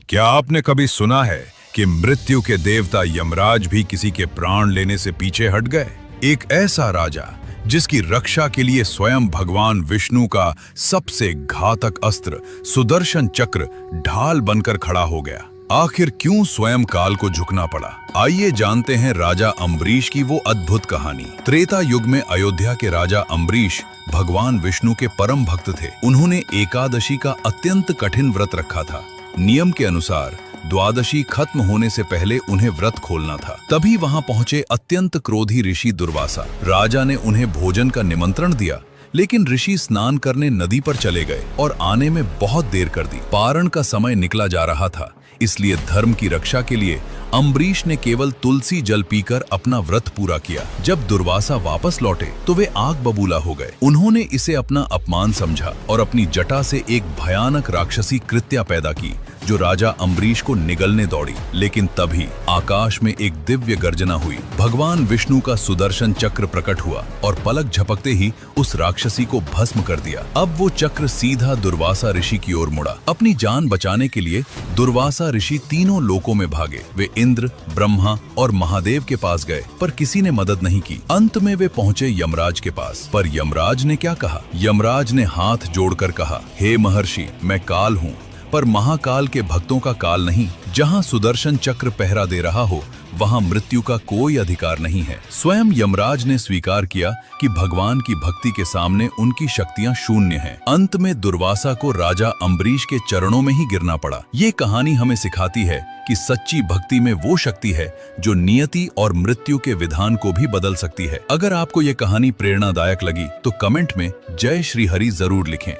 क्या आपने कभी सुना है कि मृत्यु के देवता यमराज भी किसी के प्राण लेने से पीछे हट गए? एक ऐसा राजा जिसकी रक्षा के लिए स्वयं भगवान विष्णु का सबसे घातक अस्त्र सुदर्शन चक्र ढाल बनकर खड़ा हो गया। आखिर क्यों स्वयं काल को झुकना पड़ा? आइए जानते हैं राजा अम्बरीश की वो अद्भुत कहानी। त्रेता युग में अयोध्या के राजा अम्बरीश भगवान विष्णु के परम भक्त थे। उन्होंने एकादशी का अत्यंत कठिन व्रत रखा था। नियम के अनुसार द्वादशी खत्म होने से पहले उन्हें व्रत खोलना था। तभी वहां पहुंचे अत्यंत क्रोधी ऋषि दुर्वासा। राजा ने उन्हें भोजन का निमंत्रण दिया, लेकिन ऋषि स्नान करने नदी पर चले गए और आने में बहुत देर कर दी। पारण का समय निकला जा रहा था, इसलिए धर्म की रक्षा के लिए अम्बरीश ने केवल तुलसी जल पीकर अपना व्रत पूरा किया। जब दुर्वासा वापस लौटे तो वे आग बबूला हो गए। उन्होंने इसे अपना अपमान समझा और अपनी जटा से एक भयानक राक्षसी कृत्या पैदा की जो राजा अम्बरीश को निगलने दौड़ी। लेकिन तभी आकाश में एक दिव्य गर्जना हुई। भगवान विष्णु का सुदर्शन चक्र प्रकट हुआ और पलक झपकते ही उस राक्षसी को भस्म कर दिया। अब वो चक्र सीधा दुर्वासा ऋषि की ओर मुड़ा। अपनी जान बचाने के लिए दुर्वासा ऋषि तीनों लोकों में भागे। वे इंद्र, ब्रह्मा और महादेव के पास गए, पर किसी ने मदद नहीं की। अंत में वे पहुंचे यमराज के पास। पर यमराज ने क्या कहा? यमराज ने हाथ जोड़कर कहा, हे महर्षि, मैं काल हूँ, पर महाकाल के भक्तों का काल नहीं। जहां सुदर्शन चक्र पहरा दे रहा हो वहां मृत्यु का कोई अधिकार नहीं है। स्वयं यमराज ने स्वीकार किया कि भगवान की भक्ति के सामने उनकी शक्तियां शून्य हैं। अंत में दुर्वासा को राजा अम्बरीश के चरणों में ही गिरना पड़ा। ये कहानी हमें सिखाती है कि सच्ची भक्ति में वो शक्ति है जो नियति और मृत्यु के विधान को भी बदल सकती है। अगर आपको ये कहानी प्रेरणादायक लगी तो कमेंट में जय श्री हरि जरूर लिखें।